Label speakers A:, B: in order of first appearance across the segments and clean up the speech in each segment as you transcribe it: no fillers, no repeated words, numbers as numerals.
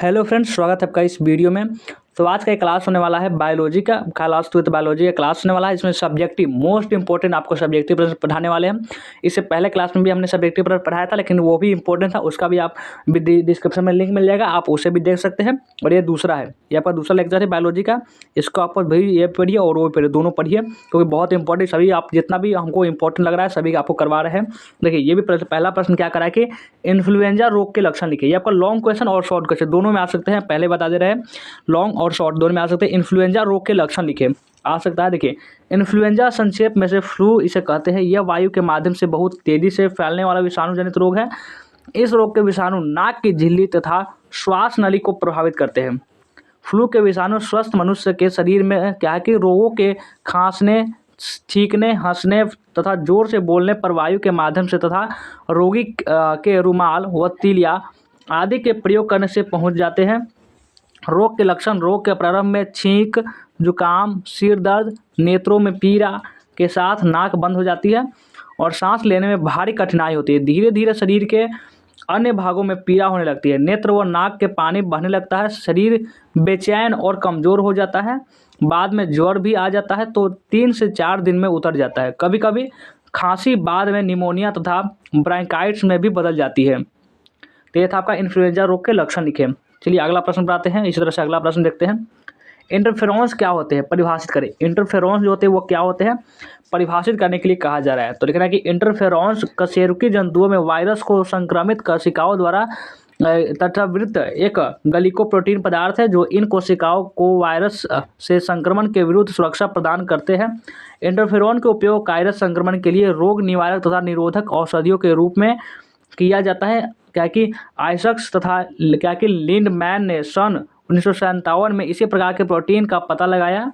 A: Hello friends, स्वागत है आपका इस वीडियो में। तो आज का एक क्लास होने वाला है बायोलॉजी का क्लास 2 बायोलॉजी का क्लास होने वाला है। इसमें सब्जेक्टिव मोस्ट इंपॉर्टेंट आपको सब्जेक्टिव प्रश्न पढ़ाने वाले हैं। इससे पहले क्लास में भी हमने सब्जेक्टिव प्रश्न पढ़ाया था, लेकिन वो भी इंपॉर्टेंट था। उसका भी आप डिस्क्रिप्शन में लिंक मिल जाएगा, आप उसे भी देख सकते हैं। और ये दूसरा है, ये आपका दूसरा लेक्चर है बायोलॉजी का। इसको आप भी ये पढ़िए और वो पढ़िए, दोनों पढ़िए, क्योंकि बहुत इंपॉर्टेंट सभी आप जितना भी हमको इंपॉर्टेंट लग रहा है सभी आपको करवा रहे हैं। देखिए, ये भी पहला प्रश्न क्या करा है कि इन्फ्लुएंजा रोग के लक्षण लिखिए। ये आपका लॉन्ग क्वेश्चन और शॉर्ट क्वेश्चन दोनों में आ सकते हैं, पहले बता दे रहे हैं। लॉन्ग और शॉर्ट दोनों में आ सकते हैं। इन्फ्लुएंजा रोग के लक्षण लिखे आ सकता है। देखिए, इन्फ्लुएंजा संक्षेप में से फ्लू इसे कहते हैं। यह वायु के माध्यम से बहुत तेजी से फैलने वाला विषाणु जनित रोग है। इस रोग के विषाणु नाक की झिल्ली तथा श्वास नली को प्रभावित करते हैं। फ्लू के विषाणु स्वस्थ मनुष्य के शरीर में क्या है कि रोगों के खांसने, छींकने, हंसने तथा जोर से बोलने पर वायु के माध्यम से तथा रोगी के रुमाल व तीलिया आदि के प्रयोग करने से पहुंच जाते हैं। रोग के लक्षण: रोग के प्रारंभ में छींक, जुकाम, सिर दर्द, नेत्रों में पीड़ा के साथ नाक बंद हो जाती है और सांस लेने में भारी कठिनाई होती है। धीरे धीरे शरीर के अन्य भागों में पीड़ा होने लगती है। नेत्र व नाक के पानी बहने लगता है। शरीर बेचैन और कमज़ोर हो जाता है। बाद में ज्वर भी आ जाता है, तो 3 से 4 दिन में उतर जाता है। कभी कभी खांसी बाद में निमोनिया तथा ब्रोंकाइटिस में भी बदल जाती है। तो ये था आपका इन्फ्लुएंजा रोग के लक्षण लिखे। चलिए अगला प्रश्न बनाते हैं। इसी तरह से अगला प्रश्न देखते हैं। इंटरफेरॉन्स क्या होते हैं, परिभाषित करें। इंटरफेरॉन्स जो होते हैं वो क्या होते हैं, परिभाषित करने के लिए कहा जा रहा है। तो लिखना है कि इंटरफेरॉन्स कशेरुकी जंतुओं में वायरस को संक्रमित कोशिकाओं द्वारा तटवृत्त एक ग्लाइकोप्रोटीन पदार्थ है जो इन कोशिकाओं को वायरस से संक्रमण के विरुद्ध सुरक्षा प्रदान करते हैं। इंटरफेरॉन के उपयोग वायरस संक्रमण के लिए रोग निवारक तथा निरोधक औषधियों के रूप में किया जाता है। क्या कि आइजक्स तथा क्या कि लिंडमैन ने सन 1957 में इसी प्रकार के प्रोटीन का पता लगाया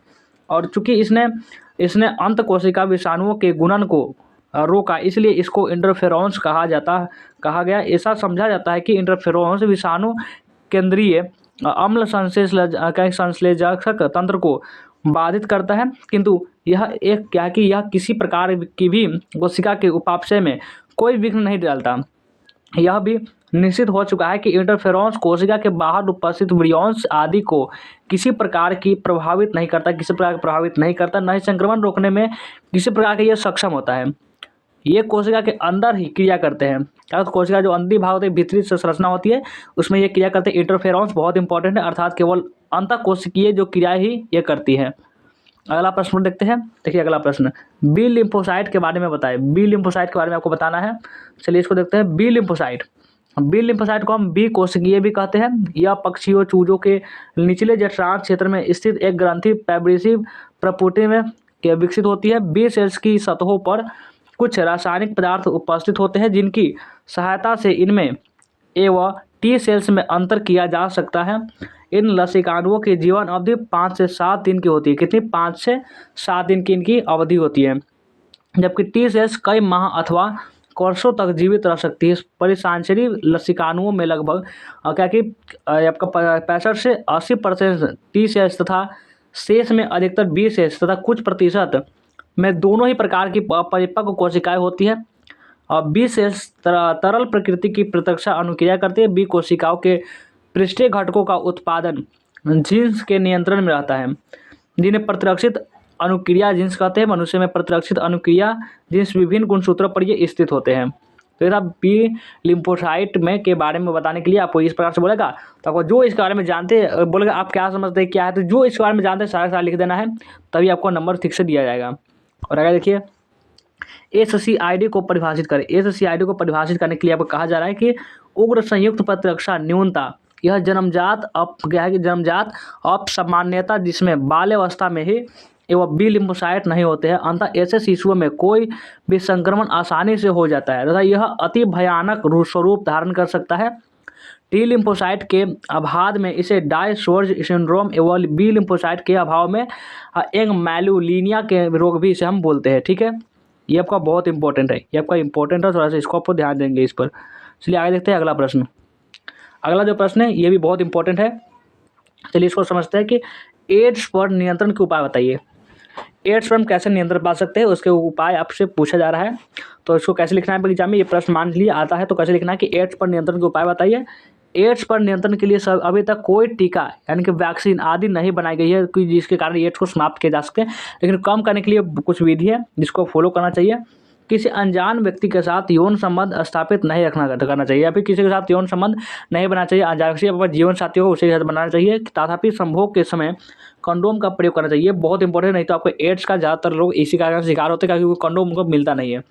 A: और चूंकि इसने अंत कोशिका विषाणुओं के गुणन को रोका, इसलिए इसको इंटरफेरॉन्स कहा गया। ऐसा समझा जाता है कि इंटरफेरॉन्स विषाणु केंद्रीय अम्ल संश्लेषक तंत्र को बाधित करता है, किंतु यह किसी प्रकार की भी कोशिका के उपापचय में कोई विघ्न नहीं डालता। यह भी निश्चित हो चुका है कि इंटरफेरॉन्स कोशिका के बाहर उपस्थित वृयोंस आदि को किसी प्रकार प्रभावित नहीं करता, न ही संक्रमण रोकने में किसी प्रकार के यह सक्षम होता है। ये कोशिका के अंदर ही क्रिया करते हैं। क्या कोशिका जो अंदर भाग होती है, भीतरी संरचना होती है, उसमें ये क्रिया करते हैं। इंटरफेरॉन्स बहुत इंपॉर्टेंट है, अर्थात केवल अंतःकोशिकीय जो क्रिया ही ये करती है। अगला प्रश्न देखते हैं। देखिए अगला प्रश्न, बी लिम्फोसाइट के बारे में बताएं। बी लिम्फोसाइट के बारे में आपको बताना है। चलिए इसको देखते हैं। बी लिम्फोसाइट को हम बी कोशिकीय भी कहते हैं। यह पक्षियों, चूजों के निचले जठरांश क्षेत्र में स्थित एक ग्रंथि पैब्रिसी प्रपुटी में विकसित होती है। बी सेल्स की सतहों पर कुछ रासायनिक पदार्थ उपस्थित होते हैं जिनकी सहायता से इनमें एवं टी सेल्स में अंतर किया जा सकता है। इन लसिकाणुओं की जीवन अवधि 5 से 7 दिन की होती है। कितनी? 5 से 7 दिन की इनकी अवधि होती है, जबकि टी सेल्स कई माह अथवा वर्षों तक जीवित रह सकती है। परिसांचरी लसिकाणुओं में लगभग क्या कि आपका 65 से 80% टी सेल्स तथा शेष में अधिकतर बी सेल्स तथा कुछ प्रतिशत में दोनों ही प्रकार की परिपक्व कोशिकाएं होती है। और बी सेल्स तरल प्रकृति की प्रतिरक्षा अनुक्रिया करती है। बी कोशिकाओं के पृष्ठीय घटकों का उत्पादन जीन्स के नियंत्रण में रहता है, जिन्हें प्रतिरक्षित अनुक्रिया जीन्स कहते हैं। मनुष्य में प्रतिरक्षित अनुक्रिया जीन्स विभिन्न गुणसूत्रों पर ये स्थित होते हैं। तो ये था बी लिम्फोसाइट में के बारे में बताने के लिए। आपको इस प्रकार से बोलेगा, तो आपको जो इसके बारे में जानते बोलेगा आप क्या समझते हैं क्या है, तो जो इसके बारे में जानते हैं सारा लिख देना है, तभी आपको नंबर ठीक से दिया जाएगा। और आगे देखिए, SCID को परिभाषित करें। SCID को परिभाषित करने के लिए आपको कहा जा रहा है कि उग्र संयुक्त प्रतिरक्षा न्यूनता यह जन्मजात अपसामान्यता जिसमें बाल्यावस्था में ही एवं बी लिम्फोसाइट नहीं होते हैं। अंततः ऐसे शिशुओं में कोई भी संक्रमण आसानी से हो जाता है तथा यह अति भयानक स्वरूप धारण कर सकता है। टी लिम्फोसाइट के अभाव में इसे डायसोर्ज सिंड्रोम एवं बी लिम्फोसाइट के अभाव में एंगमेल्युलीनिया के रोग भी इसे हम बोलते हैं। ठीक है, ये आपका बहुत इंपॉर्टेंट है, थोड़ा सा इसको आपको ध्यान देंगे इस पर। चलिए आगे देखते हैं अगला प्रश्न। अगला जो प्रश्न है ये भी बहुत इंपॉर्टेंट है। चलिए इसको समझते हैं कि एड्स पर नियंत्रण के उपाय बताइए। एड्स पर हम कैसे नियंत्रण पा सकते हैं, उसके उपाय आपसे पूछा जा रहा है। तो इसको कैसे लिखना है एग्जाम में, ये प्रश्न मान लिया आता है, तो कैसे लिखना है कि एड्स पर नियंत्रण के उपाय बताइए। एड्स पर नियंत्रण के लिए सब अभी तक कोई टीका यानी कि वैक्सीन आदि नहीं बनाई गई है कि जिसके कारण एड्स को समाप्त किया जा सके, लेकिन कम करने के लिए कुछ विधि है जिसको फॉलो करना चाहिए। किसी अनजान व्यक्ति के साथ यौन संबंध स्थापित नहीं करना चाहिए, या फिर किसी के साथ यौन संबंध नहीं बनाना चाहिए। अनजान किसी अपना जीवन साथी हो उसी के साथ बनाना चाहिए। तथापि संभोग के समय कंडोम का प्रयोग करना चाहिए, बहुत इंपॉर्टेंट, नहीं तो आपको एड्स का ज़्यादातर लोग इसी कारण शिकार होते हैं क्योंकि कंडोम उनको मिलता नहीं है।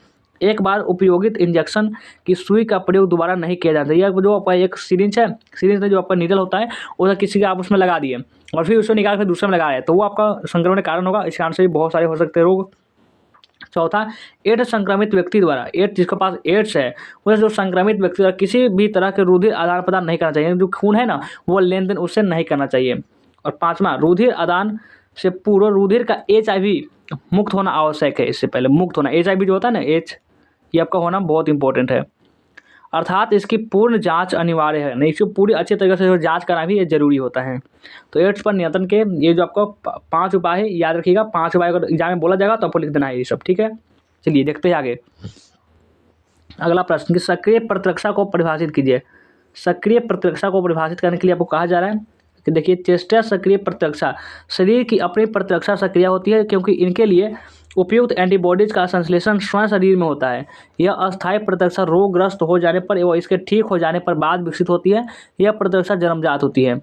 A: एक बार उपयोगित इंजेक्शन की सुई का प्रयोग दोबारा नहीं किया जाता है। जो आपका एक सिरिंज है, सिरिंज में जो आपका नीडल होता है वो किसी का आप उसमें लगा दिए और फिर उसको निकाल कर दूसरे में लगा रहे हैं, तो वो आपका संक्रमण का कारण होगा। इस कारण से भी बहुत सारे हो सकते हैं रोग। चौथा, एड्स संक्रमित व्यक्ति द्वारा, एड्स जिसके पास एड्स है उसे जो संक्रमित व्यक्ति द्वारा किसी भी तरह के रुधिर आदान प्रदान नहीं करना चाहिए। जो खून है ना वो लेन देन उससे नहीं करना चाहिए। और पांचवा, रुधिर आदान से पूर्व रुधिर का HIV मुक्त होना आवश्यक है। इससे पहले मुक्त होना, HIV जो होता है ना एच, ये आपका होना बहुत इंपॉर्टेंट है। अर्थात इसकी पूर्ण जांच अनिवार्य है, नहीं इसकी पूरी अच्छे तरीके से जांच कराना भी ये जरूरी होता है। तो एड्स पर नियंत्रण के ये जो आपको 5 उपाय है याद रखिएगा। 5 उपाय अगर एग्जाम में बोला जाएगा तो आपको लिख देना है ये सब, ठीक है। चलिए देखते हैं आगे। अगला प्रश्न कि सक्रिय प्रतिरक्षा को परिभाषित कीजिए। सक्रिय प्रतिरक्षा को परिभाषित करने के लिए आपको कहा जा रहा है कि देखिए, चेष्टा सक्रिय प्रतिरक्षा, शरीर की अपनी प्रतिरक्षा सक्रिय होती है क्योंकि इनके लिए उपयुक्त एंटीबॉडीज का संश्लेषण स्वयं शरीर में होता है। यह अस्थायी प्रतिरक्षा रोगग्रस्त हो जाने पर एवं इसके ठीक हो जाने पर बाद विकसित होती है। यह प्रतिरक्षा जन्मजात होती है,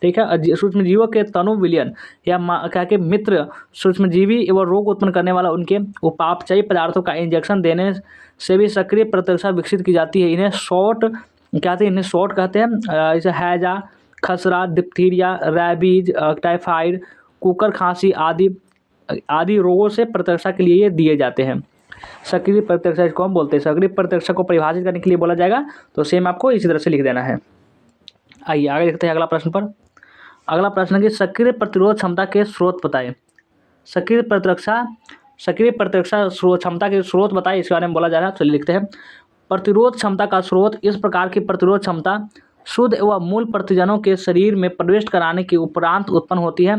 A: ठीक है। सूक्ष्मजीवों के तनु विलयन या क्या के मित्र सूक्ष्मजीवी एवं रोग उत्पन्न करने वाला उनके उपापचयी पदार्थों का इंजेक्शन देने से भी सक्रिय प्रतिरक्षा विकसित की जाती है। इन्हें शॉर्ट कहते हैं। जैसे हैजा, खसरा, डिप्थीरिया, रैबीज, टाइफाइड, कुकर खांसी आदि रोगों से प्रतिरक्षा के लिए ये दिए जाते हैं। सक्रिय प्रतिरक्षा इसको हम बोलते हैं। सक्रिय प्रतिरक्षा को परिभाषित करने के लिए बोला जाएगा तो सेम आपको इसी तरह से लिख देना है। आइए आगे देखते हैं अगला प्रश्न पर। अगला प्रश्न है कि सक्रिय प्रतिरोध क्षमता के स्रोत बताएं। सक्रिय प्रतिरक्षा क्षमता के स्रोत बताएं, इसके बारे में बोला जा रहा है। चलिए लिखते हैं। प्रतिरोध क्षमता का स्रोत इस प्रकार की प्रतिरोध क्षमता शुद्ध एवं मूल प्रतिजनों के शरीर में प्रवेश कराने के उपरांत उत्पन्न होती है।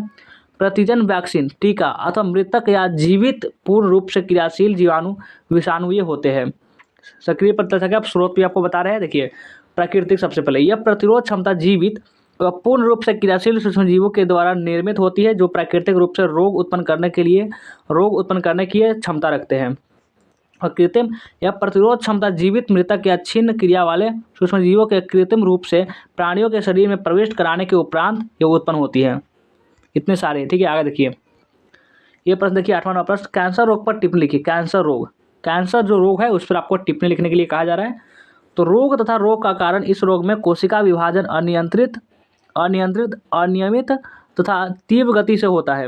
A: प्रतिजन वैक्सीन, टीका अथवा मृतक या जीवित पूर्ण रूप से क्रियाशील जीवाणु विषाणु ये होते हैं। सक्रिय प्रतिरक्षा के आप स्रोत भी आपको बता रहे हैं। देखिए, प्राकृतिक सबसे पहले, यह प्रतिरोध क्षमता जीवित व पूर्ण रूप से क्रियाशील सूक्ष्मजीवों के द्वारा निर्मित होती है जो प्राकृतिक रूप से रोग उत्पन्न करने की क्षमता रखते हैं। और कृत्रिम या प्रतिरोध क्षमता जीवित, मृतक या छिन्न क्रिया वाले सूक्ष्मजीवों के कृत्रिम रूप से प्राणियों के शरीर में प्रवेश कराने के उपरांत ये उत्पन्न होती है। इतने सारे, ठीक है। आगे देखिए, ये प्रश्न देखिए 8वां प्रश्न, कैंसर रोग पर टिप्पणी लिखिए। कैंसर जो रोग है उस पर आपको टिप्पणी लिखने के लिए कहा जा रहा है। तो रोग तथा रोग का कारण, इस रोग में कोशिका विभाजन अनियमित तथा तीव्र गति से होता है।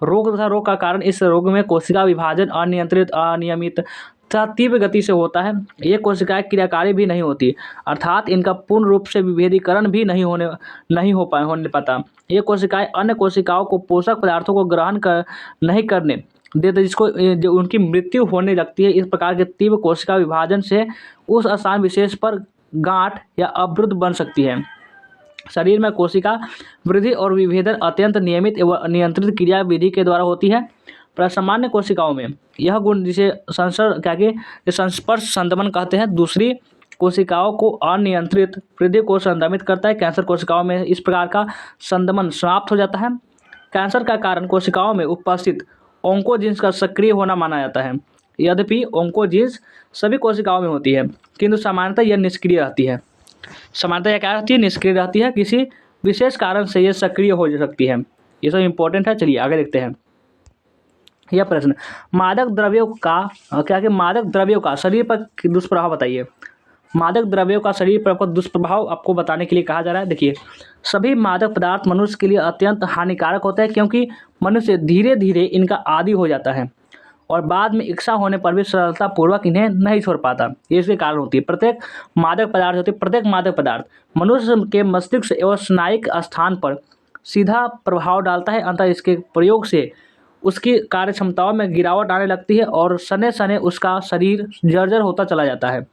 A: रोग तथा रोग का कारण, इस रोग में कोशिका विभाजन अनियमित तथा तीव्र गति से होता है। ये कोशिकाएं क्रियाकारी भी नहीं होती, अर्थात इनका पूर्ण रूप से विभेदीकरण भी नहीं होने पाता। ये कोशिकाएं अन्य कोशिकाओं को पोषक पदार्थों को ग्रहण नहीं करने देते, जिसको जो उनकी मृत्यु होने लगती है। इस प्रकार के तीव्र कोशिका विभाजन से उस स्थान विशेष पर गांठ या अवरुद्ध बन सकती है। शरीर में कोशिका वृद्धि और विभेदन अत्यंत नियमित एवं नियंत्रित क्रिया विधि के द्वारा होती है। पर सामान्य कोशिकाओं में यह गुण, जिसे संस्पर्श संदमन कहते हैं, दूसरी कोशिकाओं को अनियंत्रित वृद्धि को संदमित करता है। कैंसर कोशिकाओं में इस प्रकार का संदमन समाप्त हो जाता है। कैंसर का कारण कोशिकाओं में उपस्थित ओंकोजीन्स का सक्रिय होना माना जाता है। यद्यपि ओंकोजीन्स सभी कोशिकाओं में होती है, किंतु सामान्यतः यह निष्क्रिय रहती है। निष्क्रिय रहती है। किसी विशेष कारण से यह सक्रिय हो सकती है। ये सब इंपॉर्टेंट है। चलिए आगे देखते हैं। यह प्रश्न, मादक द्रव्यों का शरीर पर दुष्प्रभाव बताइए। मादक द्रव्यों का शरीर पर दुष्प्रभाव आपको बताने के लिए कहा जा रहा है। देखिए, सभी मादक पदार्थ मनुष्य के लिए अत्यंत हानिकारक होते हैं क्योंकि मनुष्य धीरे धीरे इनका आदी हो जाता है और बाद में इच्छा होने पर भी सरलतापूर्वक इन्हें नहीं छोड़ पाता। ये इसके कारण होती है। प्रत्येक मादक पदार्थ मनुष्य के मस्तिष्क एवं स्नायिक स्थान पर सीधा प्रभाव डालता है। अंततः इसके प्रयोग से उसकी कार्य क्षमताओं में गिरावट आने लगती है और सने सने उसका शरीर जर्जर होता चला जाता है।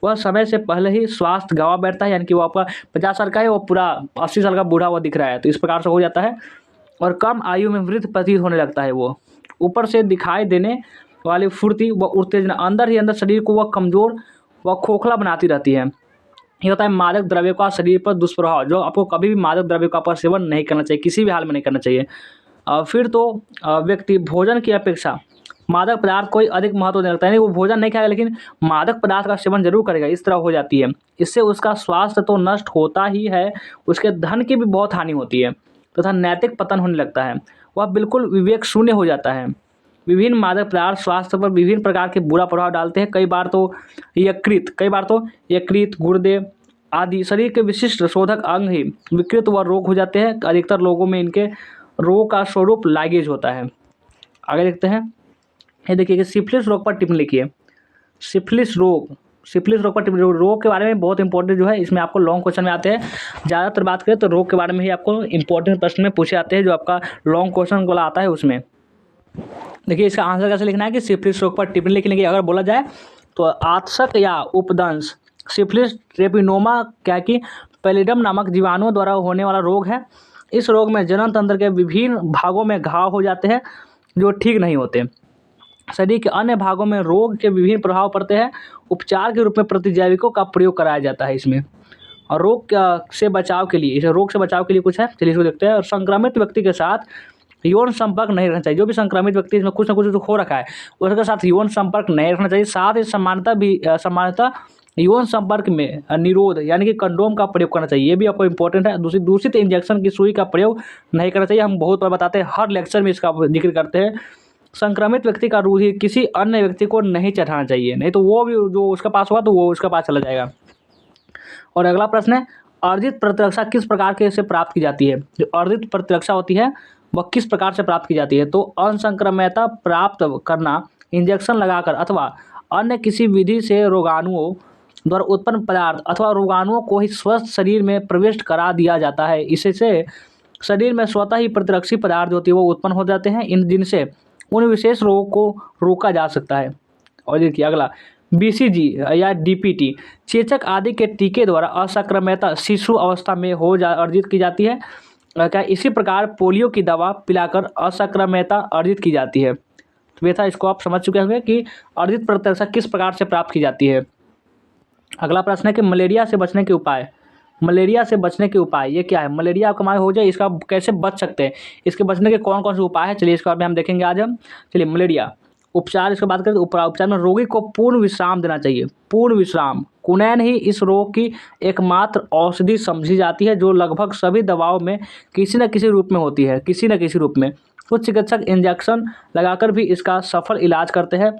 A: वह समय से पहले ही स्वास्थ्य गंवा बैठता है, यानी कि वो आपका 50 साल का है, वो पूरा 80 साल का बूढ़ा हुआ दिख रहा है। तो इस प्रकार से हो जाता है और कम आयु में वृद्ध प्रतीत होने लगता है। वो ऊपर से दिखाई देने वाली फुर्ती व उत्तेजना अंदर ही अंदर शरीर को वह कमज़ोर व खोखला बनाती रहती है। ये होता है मादक द्रव्यों का शरीर पर दुष्प्रभाव, जो आपको कभी भी मादक द्रव्यों का सेवन नहीं करना चाहिए, किसी भी हाल में नहीं करना चाहिए। फिर तो व्यक्ति भोजन की अपेक्षा मादक पदार्थ को ही अधिक महत्व देने लगता है, यानी वो भोजन नहीं खाएगा लेकिन मादक पदार्थ का सेवन जरूर करेगा, इस तरह हो जाती है। इससे उसका स्वास्थ्य तो नष्ट होता ही है, उसके धन की भी बहुत हानि होती है तथा नैतिक पतन होने लगता है, वह बिल्कुल विवेक शून्य हो जाता है। विभिन्न मादक पदार्थ स्वास्थ्य पर विभिन्न प्रकार के बुरा प्रभाव डालते हैं। कई बार तो यकृत, गुर्दे आदि शरीर के विशिष्ट शोधक अंग ही विकृत व रोग हो जाते हैं। अधिकतर लोगों में इनके रोग का स्वरूप लाइगेज होता है। आगे देखते हैं, ये देखिए कि सिफिलिस रोग पर टिप्पणी लिखिए। सिफिलिस रोग पर टिप्पणी, रोग के बारे में बहुत इंपॉर्टेंट जो है, इसमें आपको लॉन्ग क्वेश्चन में आते हैं। ज़्यादातर बात करें तो रोग के बारे में ही आपको इंपॉर्टेंट प्रश्न में पूछे आते हैं, जो आपका लॉन्ग क्वेश्चन वाला आता है उसमें। देखिए इसका आंसर कैसे लिखना है कि सिफिलिस रोग पर टिप्पणी लिखने की अगर बोला जाए तो आतशक या उपदंश, सिफिलिस ट्रेपिनोमा क्या कि पैलिडम नामक जीवाणुओं द्वारा होने वाला रोग है। इस रोग में जनन तंत्र के विभिन्न भागों में घाव हो जाते हैं जो ठीक नहीं होते। शरीर के अन्य भागों में रोग के विभिन्न प्रभाव पड़ते हैं। उपचार के रूप में प्रतिजैविकों का प्रयोग कराया जाता है इसमें। और रोग से बचाव के लिए कुछ है, चलिए इसको देखते हैं। और संक्रमित व्यक्ति के साथ यौन संपर्क नहीं रखना चाहिए। जो भी संक्रमित व्यक्ति इसमें कुछ ना कुछ हो रखा है उसके साथ यौन संपर्क नहीं रखना चाहिए। साथ ही सामान्यतः यौन संपर्क में निरोध यानी कि कंडोम का प्रयोग करना चाहिए, ये भी आपको इंपॉर्टेंट है। दूषित इंजेक्शन की सुई का प्रयोग नहीं करना चाहिए। हम बहुत बार बताते हैं, हर लेक्चर में इसका जिक्र करते हैं। संक्रमित व्यक्ति का रूधिर किसी अन्य व्यक्ति को नहीं चढ़ाना चाहिए, नहीं तो वो भी जो उसके पास होगा तो वो उसके पास चला जाएगा। और अगला प्रश्न है, अर्जित प्रतिरक्षा किस प्रकार के से प्राप्त की जाती है। जो अर्जित प्रतिरक्षा होती है वह किस प्रकार से प्राप्त की जाती है, तो असंक्रमणता प्राप्त करना, इंजेक्शन लगाकर अथवा अन्य किसी विधि से रोगाणुओं द्वारा उत्पन्न पदार्थ अथवा रोगाणुओं को ही स्वस्थ शरीर में प्रविष्ट करा दिया जाता है। इससे शरीर में स्वतः ही प्रतिरक्षी पदार्थ जो होती है वो उत्पन्न हो जाते हैं, जिनसे उन विशेष रोगों को रोका जा सकता है। और देखिए अगला, BCG या DPT चेचक आदि के टीके द्वारा असंक्रमणता शिशु अवस्था में अर्जित की जाती है। क्या इसी प्रकार पोलियो की दवा पिलाकर असंक्रमणता अर्जित की जाती है। तो ये था, इसको आप समझ चुके होंगे कि अर्जित प्रतिरक्षा किस प्रकार से प्राप्त की जाती है। अगला प्रश्न है कि मलेरिया से बचने के उपाय ये क्या है। मलेरिया आपका हमारे हो जाए, इसका कैसे बच सकते हैं, इसके बचने के कौन कौन से उपाय हैं, चलिए इसके बारे में हम देखेंगे आज हम। चलिए मलेरिया उपचार, इसके बात करें तो उपचार में रोगी को पूर्ण विश्राम देना चाहिए। पूर्ण विश्राम, कुनैन ही इस रोग की एकमात्र औषधि समझी जाती है, जो लगभग सभी दवाओं में किसी न किसी रूप में होती है, कुछ चिकित्सक इंजेक्शन लगाकर भी इसका सफल इलाज करते हैं।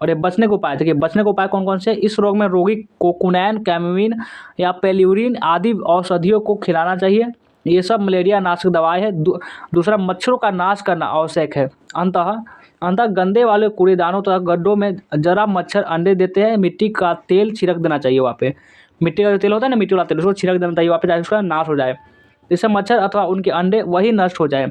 A: और ये बचने के उपाय, देखिए बचने के उपाय कौन कौन से। इस रोग में रोगी को कुनैन, कैमोमिन या पेल्यूरिन आदि औषधियों को खिलाना चाहिए। ये सब मलेरिया नाशक दवाएं हैं। दूसरा, मच्छरों का नाश करना आवश्यक है। अंततः गंदे वाले कूड़ेदानों तथा गड्ढों में जरा मच्छर अंडे देते हैं, मिट्टी का तेल छिड़क देना चाहिए वहाँ पे। मिट्टी का जो तेल होता है ना, मिट्टी वाला तेल, उसको छिड़क देना चाहिए वहाँ पे, ताकि उसका नाश हो जाए, जिससे मच्छर अथवा उनके अंडे वही नष्ट हो जाए।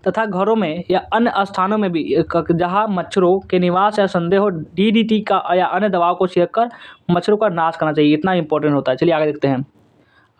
A: तथा घरों में या अन्य स्थानों में भी जहाँ मच्छरों के निवास या संदेह हो, DDT का या अन्य दवाओं को छिड़ककर मच्छरों का नाश करना चाहिए, इतना इंपॉर्टेंट होता है। चलिए आगे देखते हैं।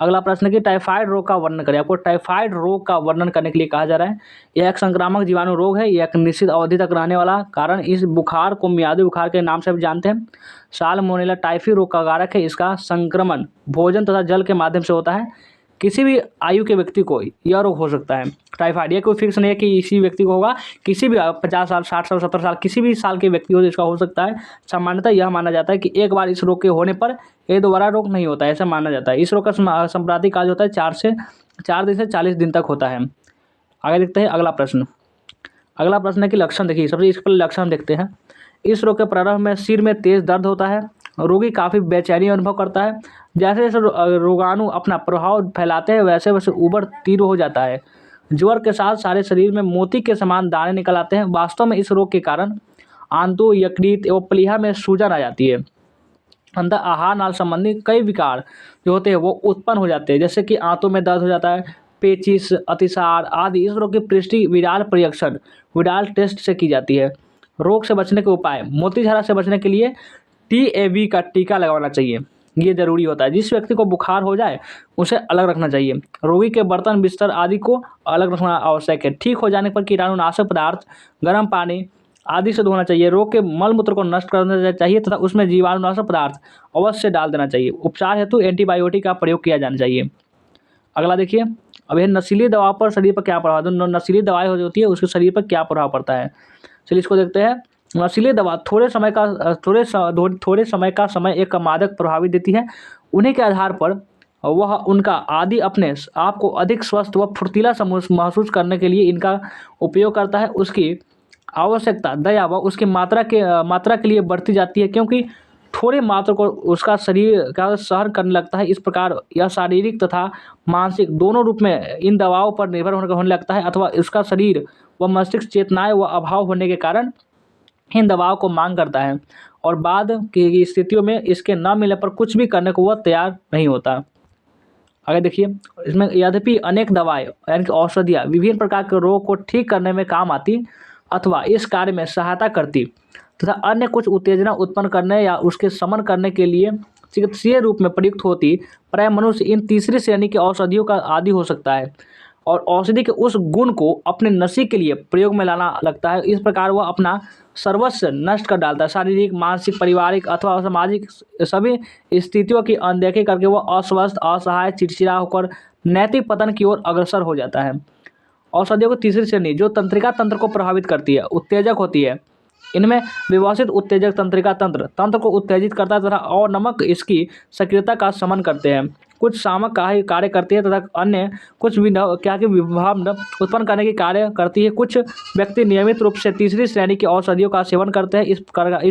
A: अगला प्रश्न है कि टाइफाइड रोग का वर्णन करें। आपको टाइफाइड रोग का वर्णन करने के लिए कहा जा रहा है। यह एक संक्रामक जीवाणु रोग है, यह एक निश्चित अवधि तक रहने वाला कारण इस बुखार को मियादी बुखार के नाम से भी जानते हैं। साल्मोनेला टाइफी रोग का कारक है। इसका संक्रमण भोजन तथा जल के माध्यम से होता है। किसी भी आयु के व्यक्ति को यह रोग हो सकता है टाइफाइड। ये कोई फिक्स नहीं है कि इसी व्यक्ति को होगा, किसी भी 50 साल, 60 साल, 70 साल, किसी भी साल के व्यक्ति हो तो इसका हो सकता है। सामान्यतः यह माना जाता है कि एक बार इस रोग के होने पर ये दोबारा रोग नहीं होता है, ऐसा माना जाता है। इस रोग का सांप्रदायिक काल होता है 4 दिन से 40 दिन तक होता है। आगे देखते हैं अगला प्रश्न है कि लक्षण देखिए। सबसे इस पर लक्षण देखते हैं। इस रोग के प्रारंभ में सिर में तेज दर्द होता है। रोगी काफ़ी बेचैनी अनुभव करता है। जैसे जैसे रोगाणु अपना प्रभाव फैलाते हैं वैसे वैसे उबर तीव्र हो जाता है। ज्वर के साथ सारे शरीर में मोती के समान दाने निकल आते हैं। वास्तव में इस रोग के कारण आंतों, यकृत एवं प्लीहा में सूजन आ जाती है। अंदर आहार नाल संबंधी कई विकार जो होते हैं वो उत्पन्न हो जाते हैं, जैसे कि आंतों में दर्द हो जाता है, पेचिस, अतिसार आदि। इस रोग की पुष्टि विडाल परीक्षण, विडाल टेस्ट से की जाती है। रोग से बचने के उपाय, मोतीझरा से बचने के लिए TAV का टीका लगवाना चाहिए, ये जरूरी होता है। जिस व्यक्ति को बुखार हो जाए उसे अलग रखना चाहिए। रोगी के बर्तन, बिस्तर आदि को अलग रखना आवश्यक है। ठीक हो जाने पर कीटाणुनाशक पदार्थ, गर्म पानी आदि से धोना चाहिए। रोग के मल मूत्र को नष्ट करना चाहिए तथा उसमें जीवाणुनाशक पदार्थ अवश्य डाल देना चाहिए। उपचार हेतु एंटीबायोटिक का प्रयोग किया जाना चाहिए। अगला देखिए, अब ये नशीली दवा पर शरीर पर क्या प्रभाव, तो नशीली दवाएं होती है उसके शरीर पर क्या प्रभाव पड़ता है। चलिए इसको देखते हैं। नशीली दवा थोड़े समय का समय एक मादक प्रभावित देती है। उन्हीं के आधार पर वह उनका आदि अपने आप को अधिक स्वस्थ व फुर्तीला महसूस करने के लिए इनका उपयोग करता है। उसकी आवश्यकता दया व उसकी मात्रा के लिए बढ़ती जाती है, क्योंकि थोड़े मात्रा को उसका शरीर का सहन करने लगता है। इस प्रकार यह शारीरिक तथा मानसिक दोनों रूप में इन दवाओं पर निर्भर होने लगता है, अथवा इसका शरीर व मस्तिष्क चेतनाएं व अभाव होने के कारण इन दवाओं को मांग करता है और बाद की स्थितियों में इसके न मिलने पर कुछ भी करने को वह तैयार नहीं होता। आगे देखिए, इसमें यद्यपि अनेक दवाएं यानी कि औषधियाँ विभिन्न प्रकार के रोग को ठीक करने में काम आती अथवा इस कार्य में सहायता करती तथा अन्य कुछ उत्तेजना उत्पन्न करने या उसके शमन करने के लिए चिकित्सीय रूप में प्रयुक्त होती, प्राय मनुष्य इन तीसरी श्रेणी की औषधियों का आदी हो सकता है और औषधि के उस गुण को अपने नशे के लिए प्रयोग में लाना लगता है। इस प्रकार वह अपना सर्वस्व नष्ट कर डालता है। शारीरिक, मानसिक, पारिवारिक अथवा सामाजिक सभी स्थितियों की अनदेखी करके वह अस्वस्थ, असहाय, चिड़चिड़ा होकर नैतिक पतन की ओर अग्रसर हो जाता है। औषधियों की तीसरी श्रेणी जो तंत्रिका तंत्र को प्रभावित करती है, उत्तेजक होती है। इनमें व्यवस्थित उत्तेजक तंत्रिका तंत्र को उत्तेजित करता है तथा और नमक इसकी सक्रियता का शमन करते हैं। कुछ शामक कार्य करती है तथा अन्य कुछ विभाव उत्पन्न करने की कार्य करती है। कुछ व्यक्ति नियमित रूप से तीसरी श्रेणी की औषधियों का सेवन करते हैं। इस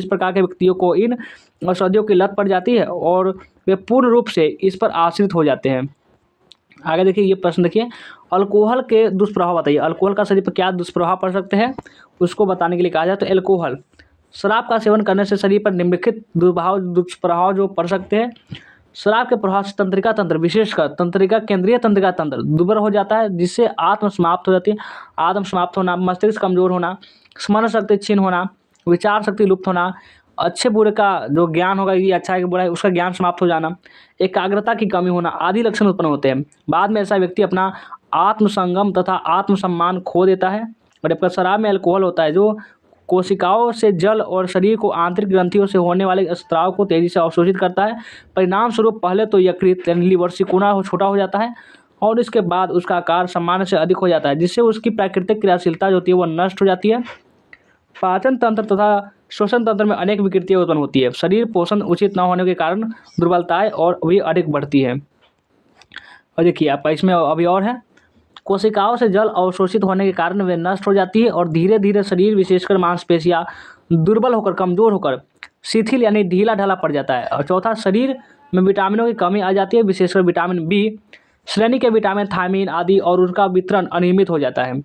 A: प्रकार के व्यक्तियों को इन औषधियों की लत पड़ जाती है और वे पूर्ण रूप से इस पर आश्रित हो जाते हैं। आगे देखिए, ये प्रश्न देखिए, अल्कोहल के दुष्प्रभाव बताइए। अल्कोहल का शरीर पर क्या दुष्प्रभाव पड़ सकते हैं उसको बताने के लिए कहा जाए तो अल्कोहल शराब का सेवन करने से शरीर पर निम्नलिखित दुष्प्रभाव जो पड़ सकते हैं। शराब के प्रभाव से तंत्रिका तंत्र, विशेषकर केंद्रीय तंत्रिका तंत्र दुर्बल हो जाता है, जिससे आत्म समाप्त हो जाती है। आत्म समाप्त होना, मस्तिष्क कमजोर होना, स्मरण शक्ति क्षीण होना, विचार शक्ति लुप्त होना, अच्छे बुरे का जो ज्ञान होगा, ये अच्छा है कि बुरा है उसका ज्ञान समाप्त हो जाना, एकाग्रता की कमी होना आदि लक्षण उत्पन्न होते हैं। बाद में ऐसा व्यक्ति अपना आत्मसंगम तथा आत्मसम्मान खो देता है। और जबकि शराब में अल्कोहल होता है जो कोशिकाओं से जल और शरीर को आंतरिक ग्रंथियों से होने वाले स्राव को तेजी से अवशोषित करता है। परिणाम स्वरूप पहले तो यकृत लीवर सिकुड़ा छोटा हो जाता है और इसके बाद उसका आकार सामान्य से अधिक हो जाता है, जिससे उसकी प्राकृतिक क्रियाशीलता जो होती है वह नष्ट हो जाती है। पाचन तंत्र तथा श्वसन तंत्र में अनेक विकृतियाँ उत्पन्न होती है। शरीर पोषण उचित न होने के कारण दुर्बलताएं और भी अधिक बढ़ती है। और देखिए आपका इसमें अभी और है, कोशिकाओं से जल अवशोषित होने के कारण वे नष्ट हो जाती है और धीरे धीरे शरीर विशेषकर मांसपेशियां दुर्बल होकर कमजोर होकर शिथिल यानी ढीला ढाला पड़ जाता है। और चौथा, शरीर में विटामिनों की कमी आ जाती है, विशेषकर विटामिन बी श्रेणी के विटामिन, थायमीन आदि, और उनका वितरण अनियमित हो जाता है,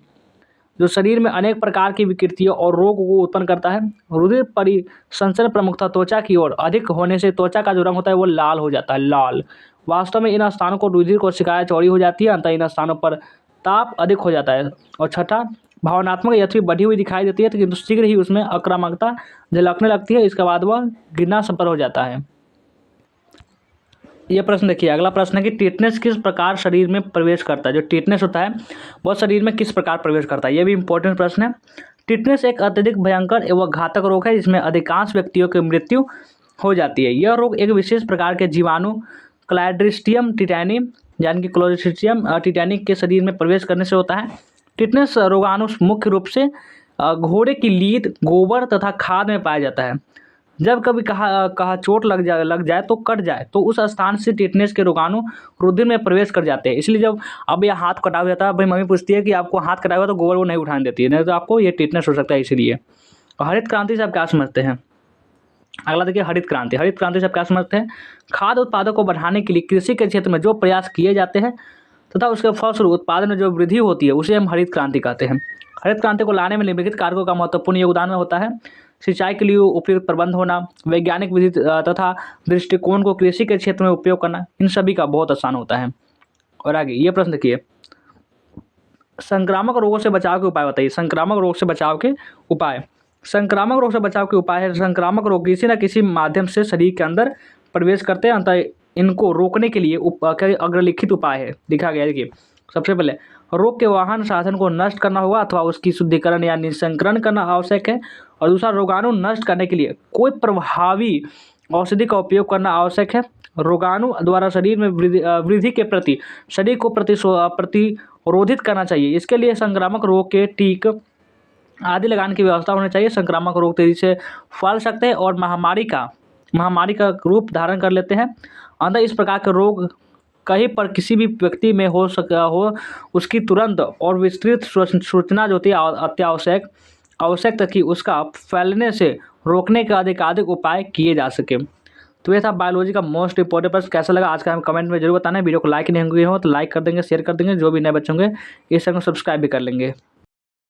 A: जो शरीर में अनेक प्रकार की विकृतियों और रोग को उत्पन्न करता है। रुधिर परिसंचरण प्रमुखतः त्वचा की ओर अधिक होने से त्वचा का जो रंग होता है वो लाल हो जाता है, लाल। वास्तव में इन स्थानों को रुधिर कोशिकाएं चौड़ी हो जाती है, अंततः इन स्थानों पर ताप अधिक हो जाता है। और छठा, भावनात्मक यथी बढ़ी हुई दिखाई देती है, तो किंतु शीघ्र ही उसमें आक्रामकता झलकने लगती है, इसके बाद वह गिरना संपर हो जाता है। यह प्रश्न देखिए, अगला प्रश्न है कि टिटनेस किस प्रकार शरीर में प्रवेश करता है। जो टिटनेस होता है वह शरीर में किस प्रकार प्रवेश करता है, यह भी इंपॉर्टेंट प्रश्न है। टिटनेस एक अत्यधिक भयंकर एवं घातक रोग है, जिसमें अधिकांश व्यक्तियों की मृत्यु हो जाती है। यह रोग एक विशेष प्रकार के जीवाणु क्लैड्रिस्टियम टिटैनी यानी कि क्लोस्ट्रिडियम टिटैनी के शरीर में प्रवेश करने से होता है। टिटनेस रोगाणु मुख्य रूप से घोड़े की लीद, गोबर तथा खाद में पाया जाता है। जब कभी कहा चोट लग जाए तो कट जाए तो उस स्थान से टिटनेस के रोगाणु रुधिर में प्रवेश कर जाते हैं। इसलिए जब अब यह हाथ कटा हुआ जाता है, भाई मम्मी पूछती है कि आपको हाथ कटा हुआ तो गोबर वो नहीं उठाने देती है, नहीं तो आपको ये टिटनेस हो सकता है। इसलिए हरित क्रांति से आप क्या समझते हैं। अगला देखिए, हरित क्रांति। हरित क्रांति से आप क्या समझते हैं। खाद्य उत्पादों को बढ़ाने के लिए कृषि के क्षेत्र में जो प्रयास किए जाते हैं तथा उसके फलस्वरूप उत्पादन में जो वृद्धि होती है उसे हम हरित क्रांति कहते हैं। हरित क्रांति को लाने में निम्नलिखित कारकों का महत्वपूर्ण योगदान होता है। सिंचाई के लिए उपयुक्त प्रबंध होना, वैज्ञानिक विधि तथा दृष्टिकोण को कृषि के क्षेत्र में उपयोग करना, इन सभी का बहुत आसान होता है। और आगे ये प्रश्न देखिए, संक्रामक रोगों से बचाव के उपाय बताइए। संक्रामक रोग से बचाव के उपाय। संक्रामक रोग से बचाव के उपाय है, संक्रामक रोग किसी न किसी माध्यम से शरीर के अंदर प्रवेश करते हैं, अतः इनको रोकने के लिए अग्रलिखित उपाय है, लिखा गया है। देखिए, सबसे पहले रोग के वाहन साधन को नष्ट करना होगा अथवा उसकी शुद्धिकरण या निःसंकरण करना आवश्यक है। और दूसरा, रोगाणु नष्ट करने के लिए कोई प्रभावी औषधि का उपयोग करना आवश्यक है। रोगाणु द्वारा शरीर में वृद्धि के प्रति शरीर को प्रतिरोधित करना चाहिए। इसके लिए संक्रामक रोग के टीके आदि लगाने की व्यवस्था होनी चाहिए। संक्रामक रोग तेजी से फैल सकते हैं और महामारी का रूप धारण कर लेते हैं। अतः इस प्रकार के रोग कहीं पर किसी भी व्यक्ति में हो उसकी तुरंत और विस्तृत सूचना जो होती है आवश्यक ताकि उसका फैलने से रोकने के अधिकाधिक उपाय किए जा सके। तो ये था बायोलॉजी का मोस्ट इंपॉर्टेंट प्रश्न। कैसा लगा आज का, हम कमेंट में जरूर बताना है। वीडियो को लाइक नहीं हुए हो तो लाइक कर देंगे, शेयर कर देंगे। जो भी नए बच्चे होंगे इस चैनल को सब्सक्राइब भी कर लेंगे।